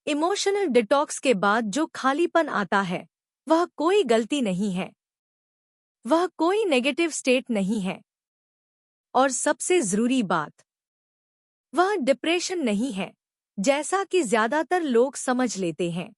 Emotional detox के बाद जो खालीपन आता है वह कोई गलती नहीं है, वह कोई नेगेटिव स्टेट नहीं है, और सबसे जरूरी बात, वह डिप्रेशन नहीं है जैसा कि ज्यादातर लोग समझ लेते हैं।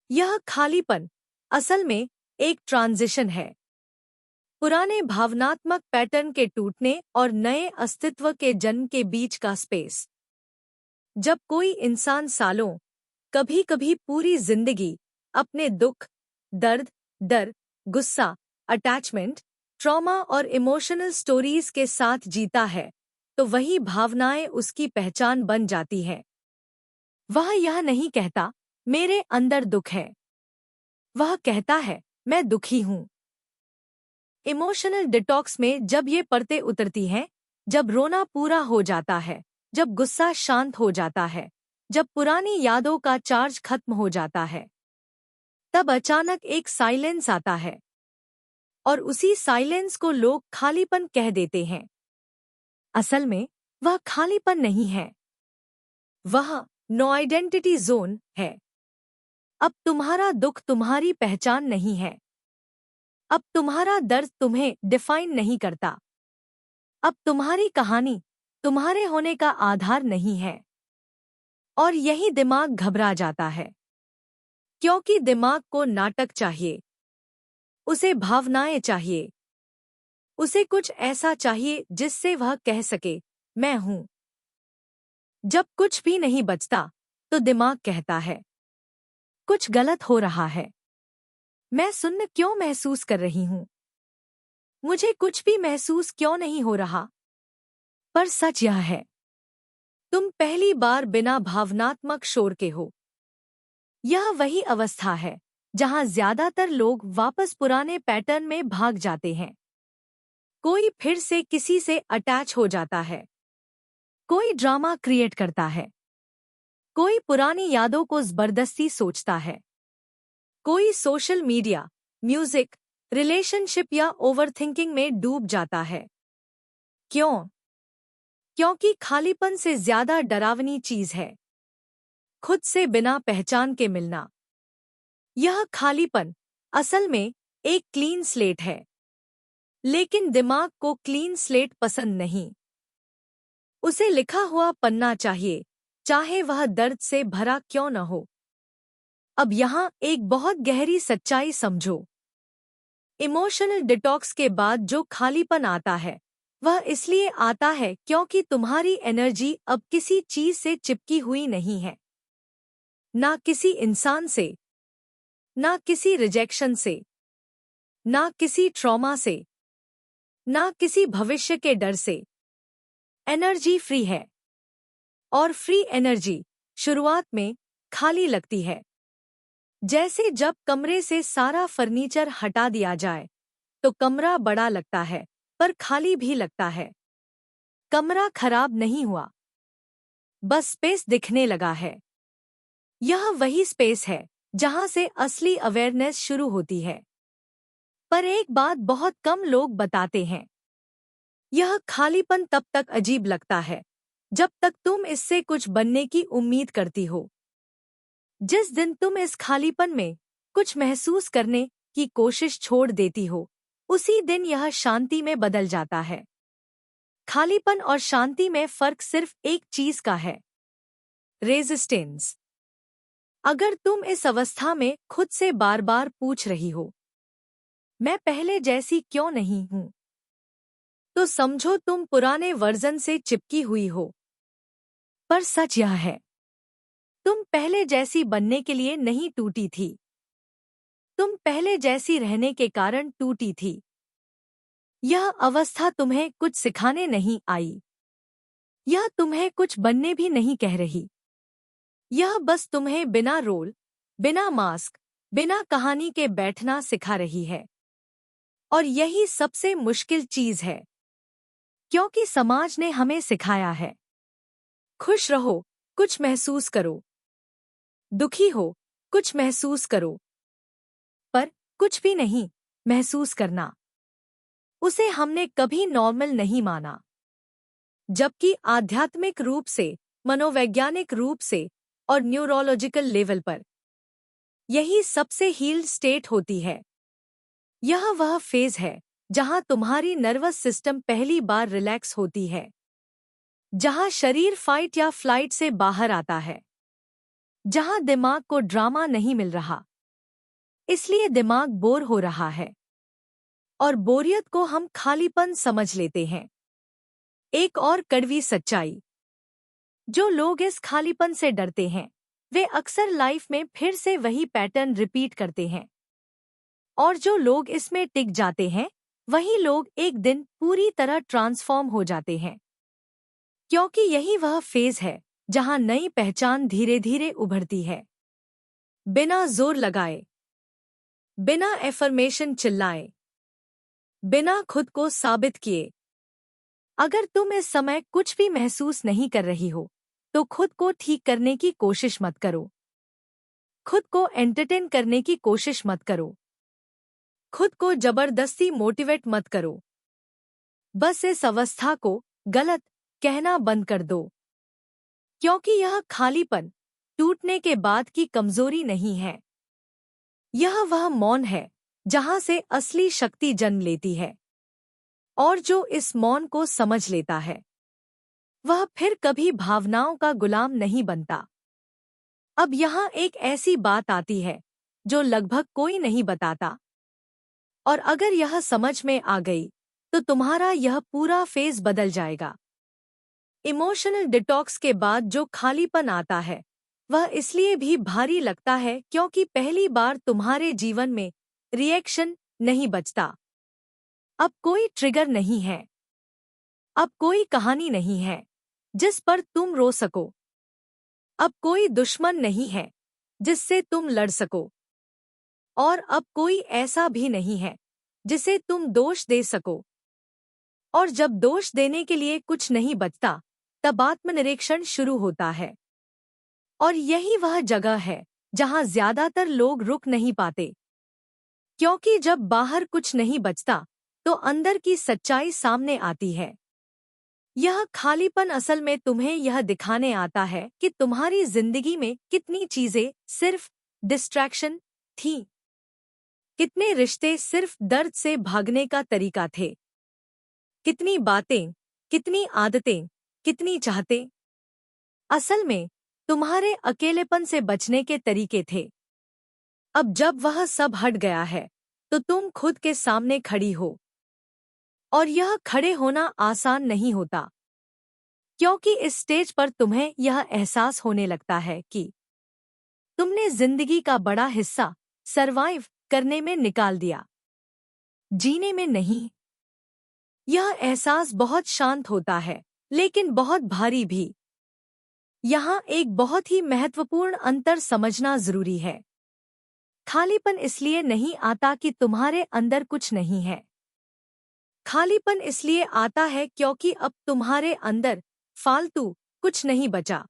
यह खालीपन असल में एक ट्रांजिशन है, पुराने भावनात्मक पैटर्न के टूटने और नए अस्तित्व के जन्म के बीच का स्पेस। जब कोई इंसान सालों, कभी कभी पूरी जिंदगी अपने दुख, दर्द, डर, गुस्सा, अटैचमेंट, ट्रॉमा और इमोशनल स्टोरीज के साथ जीता है, तो वही भावनाएं उसकी पहचान बन जाती है। वह यह नहीं कहता मेरे अंदर दुख है, वह कहता है मैं दुखी हूं। इमोशनल डिटॉक्स में जब ये परतें उतरती हैं, जब रोना पूरा हो जाता है, जब गुस्सा शांत हो जाता है, जब पुरानी यादों का चार्ज खत्म हो जाता है, तब अचानक एक साइलेंस आता है, और उसी साइलेंस को लोग खालीपन कह देते हैं। असल में वह खालीपन नहीं है, वह नो आइडेंटिटी जोन है। अब तुम्हारा दुख तुम्हारी पहचान नहीं है, अब तुम्हारा दर्द तुम्हें डिफाइन नहीं करता, अब तुम्हारी कहानी तुम्हारे होने का आधार नहीं है। और यही दिमाग घबरा जाता है, क्योंकि दिमाग को नाटक चाहिए, उसे भावनाएं चाहिए, उसे कुछ ऐसा चाहिए जिससे वह कह सके मैं हूं। जब कुछ भी नहीं बचता तो दिमाग कहता है कुछ गलत हो रहा है, मैं सुन्न क्यों महसूस कर रही हूं, मुझे कुछ भी महसूस क्यों नहीं हो रहा। पर सच यह है, तुम पहली बार बिना भावनात्मक शोर के हो। यह वही अवस्था है जहां ज्यादातर लोग वापस पुराने पैटर्न में भाग जाते हैं। कोई फिर से किसी से अटैच हो जाता है, कोई ड्रामा क्रिएट करता है, कोई पुरानी यादों को जबरदस्ती सोचता है, कोई सोशल मीडिया, म्यूजिक, रिलेशनशिप या ओवरथिंकिंग में डूब जाता है। क्यों? क्योंकि खालीपन से ज्यादा डरावनी चीज है खुद से बिना पहचान के मिलना। यह खालीपन असल में एक क्लीन स्लेट है, लेकिन दिमाग को क्लीन स्लेट पसंद नहीं। उसे लिखा हुआ पन्ना चाहिए, चाहे वह दर्द से भरा क्यों न हो। अब यहाँ एक बहुत गहरी सच्चाई समझो। इमोशनल डिटॉक्स के बाद जो खालीपन आता है वह इसलिए आता है क्योंकि तुम्हारी एनर्जी अब किसी चीज से चिपकी हुई नहीं है, ना किसी इंसान से, ना किसी रिजेक्शन से, ना किसी ट्रॉमा से, ना किसी भविष्य के डर से। एनर्जी फ्री है, और फ्री एनर्जी शुरुआत में खाली लगती है। जैसे जब कमरे से सारा फर्नीचर हटा दिया जाए तो कमरा बड़ा लगता है पर खाली भी लगता है। कमरा खराब नहीं हुआ, बस स्पेस दिखने लगा है। यह वही स्पेस है जहां से असली अवेयरनेस शुरू होती है। पर एक बात बहुत कम लोग बताते हैं, यह खालीपन तब तक अजीब लगता है जब तक तुम इससे कुछ बनने की उम्मीद करती हो। जिस दिन तुम इस खालीपन में कुछ महसूस करने की कोशिश छोड़ देती हो, उसी दिन यह शांति में बदल जाता है। खालीपन और शांति में फर्क सिर्फ एक चीज का है, रेजिस्टेंस। अगर तुम इस अवस्था में खुद से बार बार पूछ रही हो मैं पहले जैसी क्यों नहीं हूं, तो समझो तुम पुराने वर्जन से चिपकी हुई हो। पर सच यह है, तुम पहले जैसी बनने के लिए नहीं टूटी थी, तुम पहले जैसी रहने के कारण टूटी थी। यह अवस्था तुम्हें कुछ सिखाने नहीं आई, यह तुम्हें कुछ बनने भी नहीं कह रही। यह बस तुम्हें बिना रोल, बिना मास्क, बिना कहानी के बैठना सिखा रही है। और यही सबसे मुश्किल चीज है, क्योंकि समाज ने हमें सिखाया है खुश रहो, कुछ महसूस करो, दुखी हो, कुछ महसूस करो, पर कुछ भी नहीं महसूस करना, उसे हमने कभी नॉर्मल नहीं माना। जबकि आध्यात्मिक रूप से, मनोवैज्ञानिक रूप से और न्यूरोलॉजिकल लेवल पर। यही सबसे हील्ड स्टेट होती है। यह वह फेज है जहां तुम्हारी नर्वस सिस्टम पहली बार रिलैक्स होती है, जहां शरीर फाइट या फ्लाइट से बाहर आता है, जहां दिमाग को ड्रामा नहीं मिल रहा, इसलिए दिमाग बोर हो रहा है, और बोरियत को हम खालीपन समझ लेते हैं। एक और कड़वी सच्चाई, जो लोग इस खालीपन से डरते हैं वे अक्सर लाइफ में फिर से वही पैटर्न रिपीट करते हैं, और जो लोग इसमें टिक जाते हैं वही लोग एक दिन पूरी तरह ट्रांसफॉर्म हो जाते हैं, क्योंकि यही वह फेज है जहां नई पहचान धीरे धीरे उभरती है। बिना जोर लगाए, बिना एफर्मेशन चिल्लाए, बिना खुद को साबित किए। अगर तुम इस समय कुछ भी महसूस नहीं कर रही हो तो खुद को ठीक करने की कोशिश मत करो। खुद को एंटरटेन करने की कोशिश मत करो। खुद को जबरदस्ती मोटिवेट मत करो। बस इस अवस्था को गलत कहना बंद कर दो, क्योंकि यह खालीपन टूटने के बाद की कमजोरी नहीं है। यह वह मौन है जहां से असली शक्ति जन्म लेती है, और जो इस मौन को समझ लेता है वह फिर कभी भावनाओं का गुलाम नहीं बनता। अब यहाँ एक ऐसी बात आती है जो लगभग कोई नहीं बताता, और अगर यह समझ में आ गई तो तुम्हारा यह पूरा फेज बदल जाएगा। इमोशनल डिटॉक्स के बाद जो खालीपन आता है वह इसलिए भी भारी लगता है क्योंकि पहली बार तुम्हारे जीवन में रिएक्शन नहीं बचता। अब कोई ट्रिगर नहीं है, अब कोई कहानी नहीं है जिस पर तुम रो सको, अब कोई दुश्मन नहीं है जिससे तुम लड़ सको, और अब कोई ऐसा भी नहीं है जिसे तुम दोष दे सको। और जब दोष देने के लिए कुछ नहीं बचता तब आत्मनिरीक्षण शुरू होता है, और यही वह जगह है जहां ज्यादातर लोग रुक नहीं पाते, क्योंकि जब बाहर कुछ नहीं बचता तो अंदर की सच्चाई सामने आती है। यह खालीपन असल में तुम्हें यह दिखाने आता है कि तुम्हारी जिंदगी में कितनी चीजें सिर्फ डिस्ट्रैक्शन थीं, कितने रिश्ते सिर्फ दर्द से भागने का तरीका थे, कितनी बातें, कितनी आदतें, कितनी चाहते असल में तुम्हारे अकेलेपन से बचने के तरीके थे। अब जब वह सब हट गया है तो तुम खुद के सामने खड़ी हो, और यह खड़े होना आसान नहीं होता, क्योंकि इस स्टेज पर तुम्हें यह एहसास होने लगता है कि तुमने जिंदगी का बड़ा हिस्सा सरवाइव करने में निकाल दिया, जीने में नहीं। यह एहसास बहुत शांत होता है लेकिन बहुत भारी भी। यहाँ एक बहुत ही महत्वपूर्ण अंतर समझना जरूरी है। खालीपन इसलिए नहीं आता कि तुम्हारे अंदर कुछ नहीं है। खालीपन इसलिए आता है क्योंकि अब तुम्हारे अंदर फालतू कुछ नहीं बचा।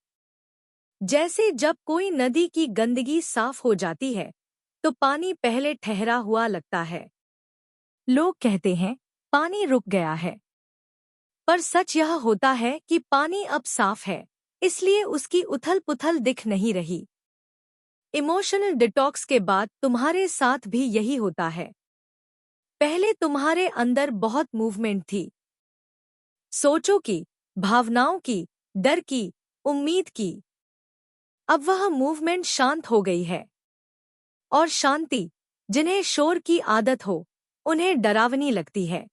जैसे जब कोई नदी की गंदगी साफ हो जाती है तो पानी पहले ठहरा हुआ लगता है। लोग कहते हैं पानी रुक गया है, पर सच यह होता है कि पानी अब साफ है, इसलिए उसकी उथल पुथल दिख नहीं रही। इमोशनल डिटॉक्स के बाद तुम्हारे साथ भी यही होता है। पहले तुम्हारे अंदर बहुत मूवमेंट थी, सोचों की, भावनाओं की, डर की, उम्मीद की। अब वह मूवमेंट शांत हो गई है, और शांति, जिन्हें शोर की आदत हो, उन्हें डरावनी लगती है।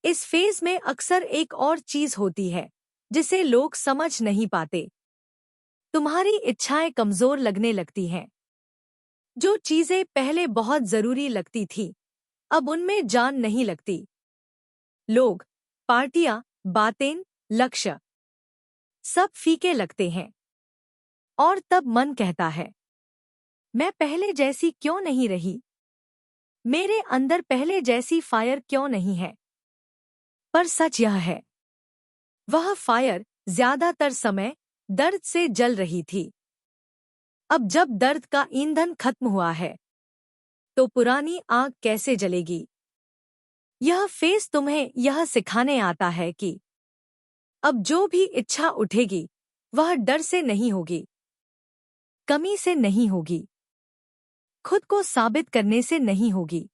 इस फेज में अक्सर एक और चीज होती है जिसे लोग समझ नहीं पाते। तुम्हारी इच्छाएं कमजोर लगने लगती हैं। जो चीजें पहले बहुत जरूरी लगती थी अब उनमें जान नहीं लगती। लोग, पार्टियां, बातें, लक्ष्य, सब फीके लगते हैं। और तब मन कहता है, मैं पहले जैसी क्यों नहीं रही? मेरे अंदर पहले जैसी फायर क्यों नहीं है? पर सच यह है, वह फायर ज्यादातर समय दर्द से जल रही थी। अब जब दर्द का ईंधन खत्म हुआ है तो पुरानी आग कैसे जलेगी? यह फेस तुम्हें यह सिखाने आता है कि अब जो भी इच्छा उठेगी वह डर से नहीं होगी, कमी से नहीं होगी, खुद को साबित करने से नहीं होगी।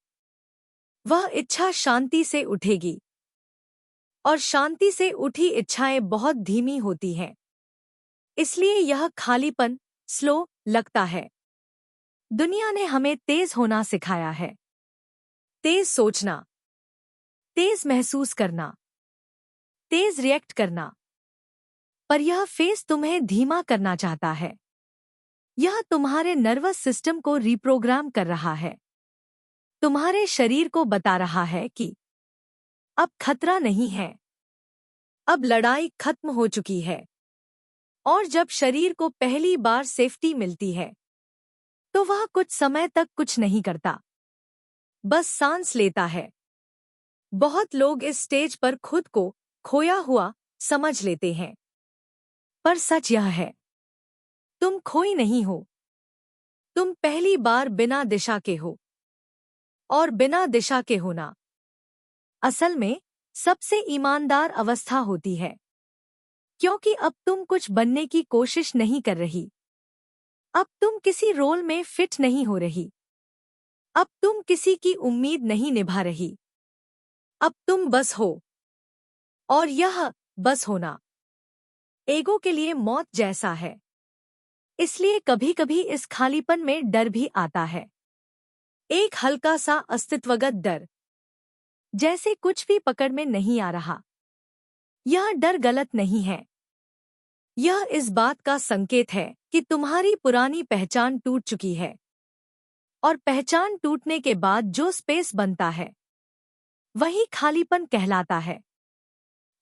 वह इच्छा शांति से उठेगी, और शांति से उठी इच्छाएं बहुत धीमी होती हैं। इसलिए यह खालीपन स्लो लगता है। दुनिया ने हमें तेज होना सिखाया है, तेज सोचना, तेज महसूस करना, तेज रिएक्ट करना। पर यह फेज तुम्हें धीमा करना चाहता है। यह तुम्हारे नर्वस सिस्टम को रिप्रोग्राम कर रहा है, तुम्हारे शरीर को बता रहा है कि अब खतरा नहीं है, अब लड़ाई खत्म हो चुकी है। और जब शरीर को पहली बार सेफ्टी मिलती है तो वह कुछ समय तक कुछ नहीं करता, बस सांस लेता है। बहुत लोग इस स्टेज पर खुद को खोया हुआ समझ लेते हैं, पर सच यह है, तुम खोई नहीं हो। तुम पहली बार बिना दिशा के हो, और बिना दिशा के होना असल में सबसे ईमानदार अवस्था होती है, क्योंकि अब तुम कुछ बनने की कोशिश नहीं कर रही। अब तुम किसी रोल में फिट नहीं हो रही। अब तुम किसी की उम्मीद नहीं निभा रही। अब तुम बस हो, और यह बस होना ईगो के लिए मौत जैसा है। इसलिए कभी-कभी इस खालीपन में डर भी आता है, एक हल्का सा अस्तित्वगत डर, जैसे कुछ भी पकड़ में नहीं आ रहा। यह डर गलत नहीं है, यह इस बात का संकेत है कि तुम्हारी पुरानी पहचान टूट चुकी है, और पहचान टूटने के बाद जो स्पेस बनता है वही खालीपन कहलाता है।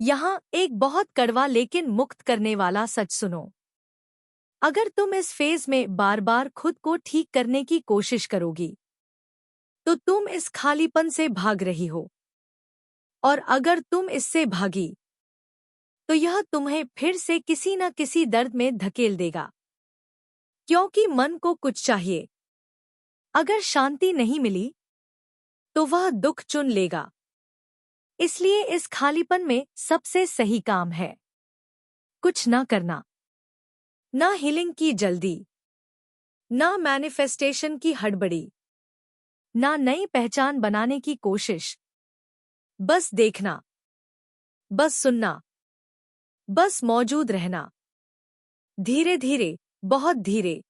यहाँ एक बहुत कड़वा लेकिन मुक्त करने वाला सच सुनो। अगर तुम इस फेज में बार बार खुद को ठीक करने की कोशिश करोगी तो तुम इस खालीपन से भाग रही हो, और अगर तुम इससे भागी तो यह तुम्हें फिर से किसी न किसी दर्द में धकेल देगा, क्योंकि मन को कुछ चाहिए। अगर शांति नहीं मिली तो वह दुख चुन लेगा। इसलिए इस खालीपन में सबसे सही काम है कुछ न करना, ना हीलिंग की जल्दी, ना मैनिफेस्टेशन की हड़बड़ी, ना नई पहचान बनाने की कोशिश। बस देखना, बस सुनना, बस मौजूद रहना। धीरे धीरे, बहुत धीरे,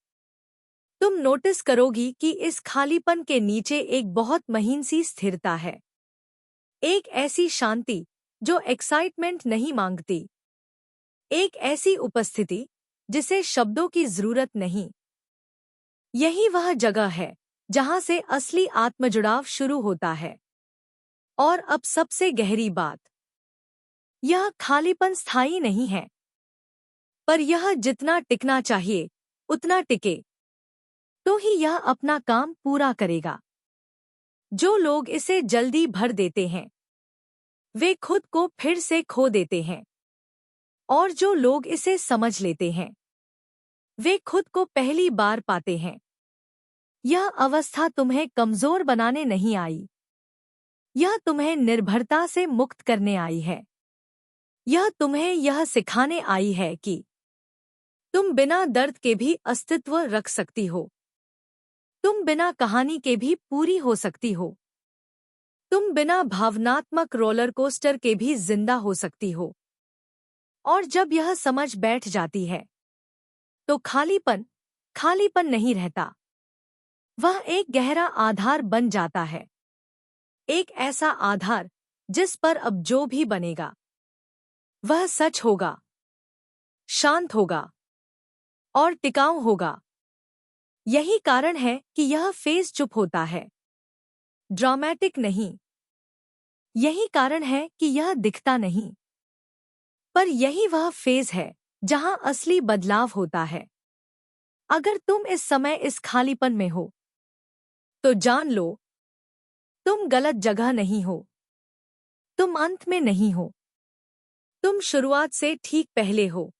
तुम नोटिस करोगी कि इस खालीपन के नीचे एक बहुत महीन सी स्थिरता है, एक ऐसी शांति जो एक्साइटमेंट नहीं मांगती, एक ऐसी उपस्थिति जिसे शब्दों की जरूरत नहीं। यही वह जगह है जहां से असली आत्मजुड़ाव शुरू होता है। और अब सबसे गहरी बात, यह खालीपन स्थायी नहीं है, पर यह जितना टिकना चाहिए उतना टिके, तो ही यह अपना काम पूरा करेगा। जो लोग इसे जल्दी भर देते हैं वे खुद को फिर से खो देते हैं, और जो लोग इसे समझ लेते हैं वे खुद को पहली बार पाते हैं। यह अवस्था तुम्हें कमजोर बनाने नहीं आई, यह तुम्हें निर्भरता से मुक्त करने आई है। यह तुम्हें यह सिखाने आई है कि तुम बिना दर्द के भी अस्तित्व रख सकती हो, तुम बिना कहानी के भी पूरी हो सकती हो, तुम बिना भावनात्मक रोलर कोस्टर के भी जिंदा हो सकती हो। और जब यह समझ बैठ जाती है तो खालीपन खालीपन नहीं रहता, वह एक गहरा आधार बन जाता है, एक ऐसा आधार जिस पर अब जो भी बनेगा वह सच होगा, शांत होगा और टिकाऊ होगा। यही कारण है कि यह फेज चुप होता है, ड्रामेटिक नहीं। यही कारण है कि यह दिखता नहीं, पर यही वह फेज है जहां असली बदलाव होता है। अगर तुम इस समय इस खालीपन में हो तो जान लो, तुम गलत जगह नहीं हो, तुम अंत में नहीं हो, तुम शुरुआत से ठीक पहले हो।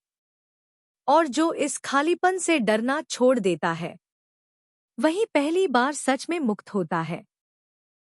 और जो इस खालीपन से डरना छोड़ देता है वही पहली बार सच में मुक्त होता है।